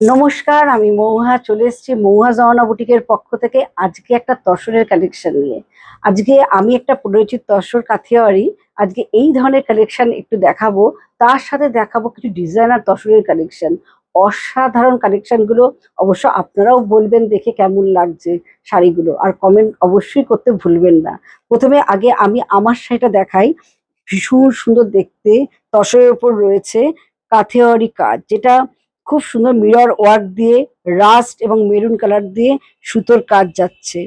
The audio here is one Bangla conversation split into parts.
নমস্কার, আমি মৌহা চলে এসেছি মৌহা জওয়ানা বুটিকের পক্ষ থেকে আজকে একটা তসরের কালেকশন নিয়ে। আজকে আমি একটা পরিচিত তসর কাথিয়াওয়ারি আজকে এই ধরনের কালেকশন একটু দেখাবো। তার সাথে দেখাবো কিছু ডিজাইনার তসরের কালেকশন। অসাধারণ কালেকশন গুলো। অবশ্য আপনারাও বলবেন দেখে কেমন লাগছে শাড়িগুলো, আর কমেন্ট অবশ্যই করতে ভুলবেন না। প্রথমে আগে আমি আমার শাড়িটা দেখাই। ভীষণ সুন্দর দেখতে, তসরের উপর রয়েছে কাথিয়াওয়ারি কাজ, যেটা খুব সুন্দর মিরর ওয়ার্ক দিয়ে রাস্ট এবং মেরুন কালার দিয়ে সুতোর কাজ যাচ্ছে।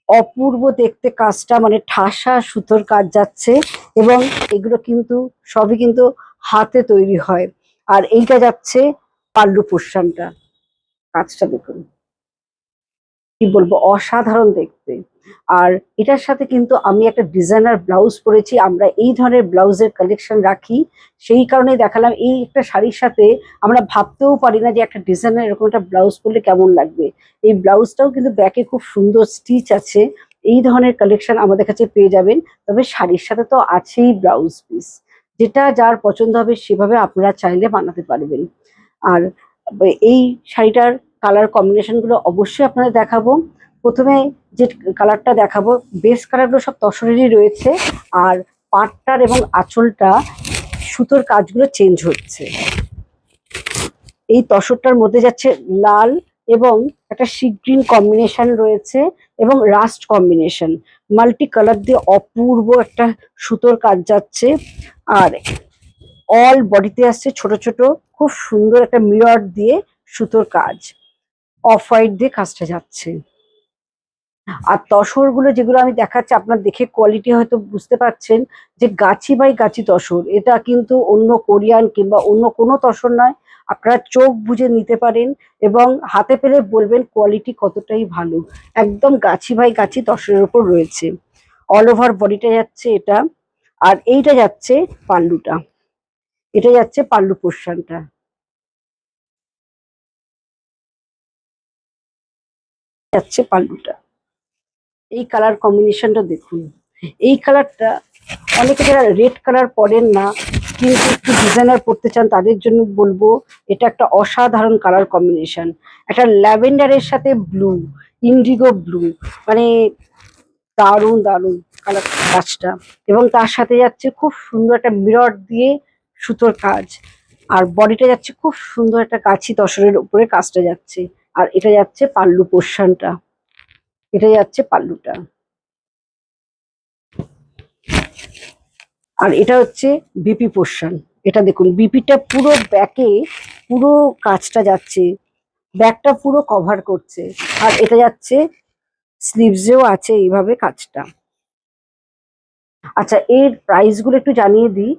অপূর্ব দেখতে কাজটা, মানে ঠাসা সুতোর কাজ যাচ্ছে। এবং এগুলো কিন্তু সবই কিন্তু হাতে তৈরি হয়। আর এইটা যাচ্ছে পাল্লু পোর্শনটা। কাজটা দেখুন, কি বলবো, অসাধারণ দেখতে। আর এটার সাথে কিন্তু আমি একটা ডিজাইনার ব্লাউজ পরেছি। আমরা এই ধরনের ব্লাউজের কালেকশন রাখি, সেই কারণেই দেখালাম। এই একটা শাড়ির সাথে আমরা ভাবতেও পারি না যে একটা ডিজাইনার এরকম একটা ব্লাউজ পরলে কেমন লাগবে। এই ব্লাউজটাও কিন্তু ব্যাকে খুব সুন্দর স্টিচ আছে। এই ধরনের কালেকশন আমাদের কাছে পেয়ে যাবেন। তবে শাড়ির সাথে তো আছেই ব্লাউজ পিস, যেটা যার পছন্দ হবে সেভাবে আপনারা চাইলে বানাতে পারবেন। আর এই শাড়িটার কালার কম্বিনেশন গুলো অবশ্যই আপনাদের দেখাবো। প্রথমে যে কালারটা দেখাবো, বেস কালারগুলো সব তসরেরই রয়েছে। আর পাটটার এবং আঁচলটা সুতোর কাজগুলো চেঞ্জ হচ্ছে। এই তসরটার মধ্যে যাচ্ছে লাল এবং একটা সি গ্রিন কম্বিনেশন রয়েছে এবং রাস্ট কম্বিনেশন। মাল্টি কালার দিয়ে অপূর্ব একটা সুতোর কাজ যাচ্ছে। আর অল বডিতে আসছে ছোট ছোট খুব সুন্দর একটা মিরর দিয়ে সুতোর কাজ। অফ হোয়াইট দিয়ে কাজটা যাচ্ছে। আর তসর গুলো যেগুলো আমি দেখাচ্ছি, আপনার দেখে কোয়ালিটি হয়তো বুঝতে পারছেন যে গাছি বাই গাছি তসর। এটা কিন্তু অন্য কোরিয়ান কিংবা অন্য কোনো তসর নয়। আপনারা চোখ বুজে নিতে পারেন এবং হাতে পেলে বলবেন কোয়ালিটি কতটাই ভালো। একদম গাছি বাই গাছি তসরের উপর রয়েছে। অল ওভার বডিটা যাচ্ছে এটা। আর এইটা যাচ্ছে পাল্লুটা, এটা যাচ্ছে পাল্লু পোর্শনটা, যাচ্ছে পাল্লুটা। এই কালার কম্বিনেশনটা দেখুন। এই কালারটা, অনেকে যারা রেড কালার পরেন না কিন্তু একটু ডিজাইনার পড়তে চান তাদের জন্য বলবো এটা একটা অসাধারণ কালার কম্বিনেশন। একটা ল্যাভেন্ডারের সাথে ব্লু, ইন্ডিগো ব্লু, মানে দারুণ দারুণ কালার কাজটা। এবং তার সাথে যাচ্ছে খুব সুন্দর একটা মিরর দিয়ে সুতোর কাজ। আর বডিটা যাচ্ছে খুব সুন্দর একটা কাছি তসরের উপরে কাজটা যাচ্ছে। আর এটা যাচ্ছে পাল্লু পোর্শনটা, এটা যাচ্ছে পাল্লুটা। আর এটা হচ্ছে বিপি পোর্শন। এটা দেখুন, বিপিটা পুরো ব্যাকে পুরো কাজটা যাচ্ছে, ব্যাকটা পুরো কভার করছে। আর এটা যাচ্ছে স্লিভসেও আছে এইভাবে কাজটা। আচ্ছা, এর প্রাইস গুলো একটু জানিয়ে দিই।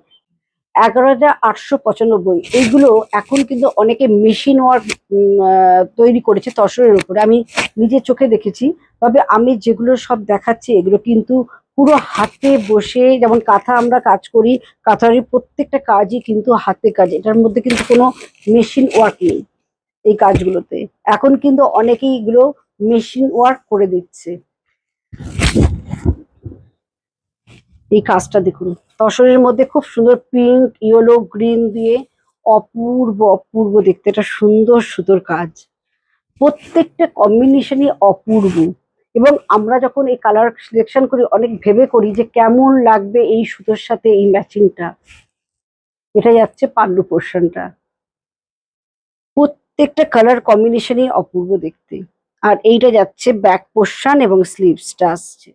11,895। এইগুলো এখন কিন্তু অনেকে মেশিন ওয়ার্ক তৈরি করেছে তসরের উপরে, আমি নিজের চোখে দেখেছি। তবে আমি যেগুলো সব দেখাচ্ছি এগুলো কিন্তু পুরো হাতে বসে, যেমন কাঁথা আমরা কাজ করি, কাঁথার প্রত্যেকটা কাজই কিন্তু হাতে কাজ। এটার মধ্যে কিন্তু কোনো মেশিন ওয়ার্ক নেই এই কাজগুলোতে। এখন কিন্তু অনেকেই এগুলো মেশিন ওয়ার্ক করে দিচ্ছে। এই কাজটা দেখুন, তসরের মধ্যে খুব সুন্দর পিঙ্ক, ইয়েলো, গ্রিন দিয়ে অপূর্ব অপূর্ব দেখতে একটা সুন্দর সুতোর কাজ। প্রত্যেকটা কম্বিনেশনই অপূর্ব। এবং আমরা যখন এই কালার সিলেকশন করি অনেক ভেবে করি যে কেমন লাগবে এই সুতোর সাথে এই ম্যাচিংটা। এটা যাচ্ছে পাল্লু পোর্শনটা। প্রত্যেকটা কালার কম্বিনেশনই অপূর্ব দেখতে। আর এইটা যাচ্ছে ব্যাক পোর্শন এবং স্লিভসটা আসছে।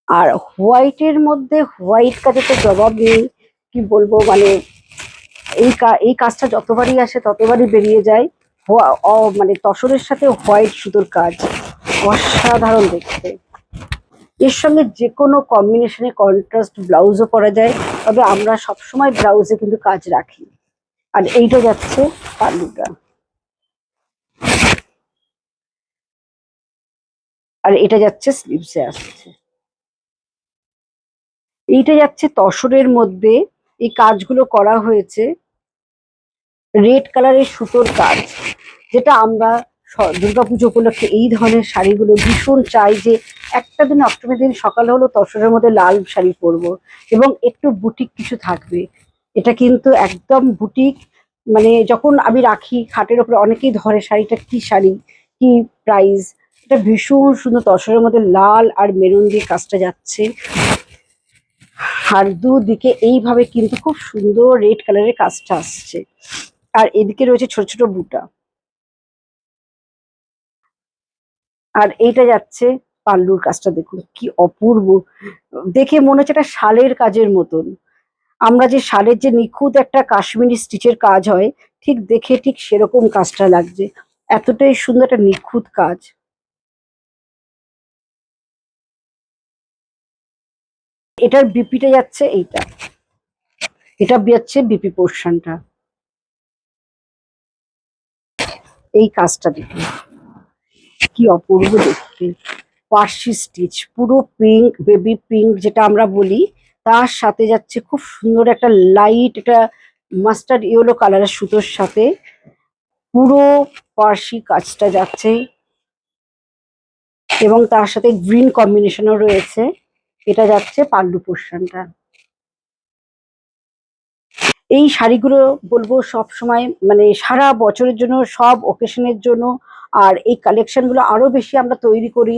আর হোয়াইটের মধ্যে হোয়াইট কাজে তো জবাব নেই। কি বলবো, মানে এই কাজটা যতবারই আসে ততবারই বেরিয়ে যায়। মানে তসরের সাথে হোয়াইট সুতোর কাজ অসাধারণ দেখতে। এর সঙ্গে যে কোনো কম্বিনেশনে কন্ট্রাস্ট ব্লাউজও পরা যায়। তবে আমরা সবসময় ব্লাউজে কিন্তু কাজ রাখি। আর এইটা যাচ্ছে পাল্লুটা। আর এটা যাচ্ছে স্লিভসে আসছে। এইটা যাচ্ছে তসরের মধ্যে। এই কাজগুলো করা হয়েছে রেড কালারের সুতোর কাজ, যেটা আমরা দুর্গাপুজো উপলক্ষে এই ধরনের শাড়িগুলো ভীষণ চাই যে একটা দিন অষ্টমীর দিন সকালে হলো তসরের মধ্যে লাল শাড়ি পরবো এবং একটু বুটিক কিছু থাকবে। এটা কিন্তু একদম বুটিক, মানে যখন আমি রাখি খাটের ওপরে অনেকেই ধরে শাড়িটা কি শাড়ি, কি প্রাইস। এটা ভীষণ সুন্দর তসরের মধ্যে লাল আর মেরুন দিয়ে কাজটা যাচ্ছে, আর দুদিকে এইভাবে কিন্তু খুব সুন্দর রেড কালারের কাজটা আসছে। আর এদিকে রয়েছে ছোট ছোট বুটা। আর এইটা যাচ্ছে পাল্লুর কাজটা, দেখুন কি অপূর্ব, দেখে মনে হচ্ছে একটা শালের কাজের মতন। আমরা যে শালের যে নিখুঁত একটা কাশ্মীরি স্টিচের কাজ হয়, ঠিক দেখে ঠিক সেরকম কাজটা লাগছে, এতটাই সুন্দর একটা নিখুঁত কাজ। এটার বিপিটা যাচ্ছে এইটা, এটা যাচ্ছে বিপি পোর্শনটা। এই কাজটা দেখুন কি অপূর্ব দেখতে, পার্সি স্টিচ, পুরো পিঙ্ক, বেবি পিঙ্ক যেটা আমরা বলি, তার সাথে যাচ্ছে খুব সুন্দর একটা লাইট, এটা মাস্টার্ড ইয়েলো কালারের সুতোর সাথে পুরো পার্সি কাজটা যাচ্ছে, এবং তার সাথে গ্রিন কম্বিনেশনও রয়েছে। এটা যাচ্ছে পাল্লু পোর্শনটা। এই শাড়িগুলো বলবো সব সময়, মানে সারা বছরের জন্য, সব ওকেশনের জন্য। আর এই কালেকশন গুলো আরো বেশি আমরা তৈরি করি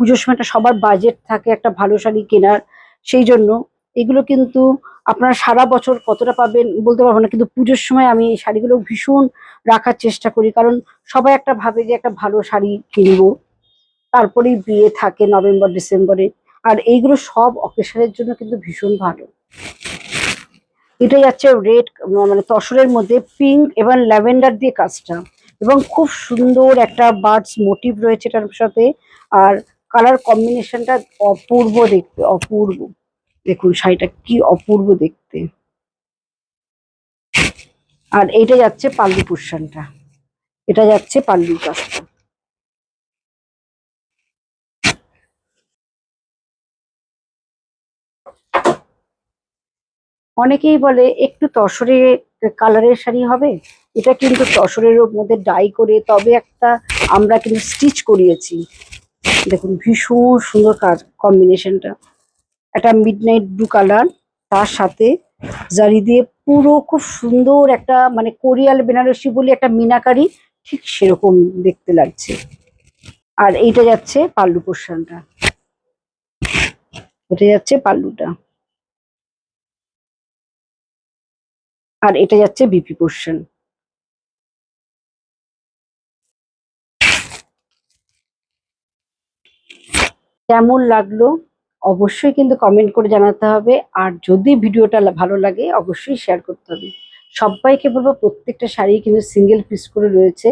পুজোর সময়টা, সবার বাজেট থাকে একটা ভালো শাড়ি কেনার, সেই জন্য এগুলো কিন্তু আপনারা সারা বছর কতটা পাবেন বলতে পারবো না, কিন্তু পুজোর সময় আমি এই শাড়িগুলো ভীষণ রাখার চেষ্টা করি, কারণ সবাই একটা ভাবে যে একটা ভালো শাড়ি কিনবো, তারপরেই বিয়ে থাকে নভেম্বর ডিসেম্বরে। আর এইগুলো সব অকেশনের জন্য কিন্তু ভীষণ ভালো। এটা যাচ্ছে রেড, মানে তসরের মধ্যে পিঙ্ক এবং ল্যাভেন্ডার দিয়ে কাজটা, এবং খুব সুন্দর একটা বার্ডস মোটিভ রয়েছে এটার সাথে। আর কালার কম্বিনেশনটা অপূর্ব দেখতে, অপূর্ব। দেখুন শাড়িটা কি অপূর্ব দেখতে। আর এইটা যাচ্ছে পাল্লু পোর্শনটা, এটা যাচ্ছে পাল্লুর কাজটা। অনেকেই বলে একটু তসরে কালারের শাড়ি হবে, এটা কিন্তু তসরের মধ্যে ডাই করে তবে একটা আমরা কিন্তু স্টিচ করিয়েছি। দেখুন ভীষণ সুন্দর কাজ কম্বিনেশনটা, একটা মিডনাইট ব্লু কালার, তার সাথে জারি দিয়ে পুরো খুব সুন্দর একটা, মানে কোরিয়াল বেনারসি বলি একটা মিনাকারি, ঠিক সেরকম দেখতে লাগছে। আর এইটা যাচ্ছে পাল্লু পোর্শনটা, এটা যাচ্ছে পাল্লুটা। আর এটা যাচ্ছে বিপি পোর্শন। কেমন লাগলো অবশ্যই কিন্তু কমেন্ট করে জানাতে হবে, আর যদি ভিডিওটা ভালো লাগে অবশ্যই শেয়ার করতে হবে। সবাইকে বলবো প্রত্যেকটা শাড়ি কিন্তু সিঙ্গেল পিস করে রয়েছে,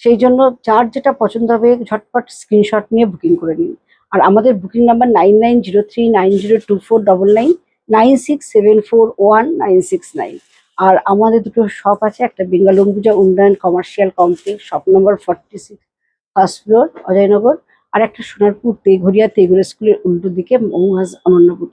সেই জন্য যার যেটা পছন্দ হবে ঝটপট স্ক্রিনশট নিয়ে বুকিং করে নিন। আর আমাদের বুকিং নাম্বার 9903902499, 96741969। আর আমাদের দুটো শপ আছে, একটা Bengal Ambuja Unnayan commercial complex, shop number 46, first floor, Ajoynagar. আর একটা সোনারপুর তেঘরিয়া তেঘরিয়া স্কুলের উল্টো দিকে মৌহাজ অনন্যপুর।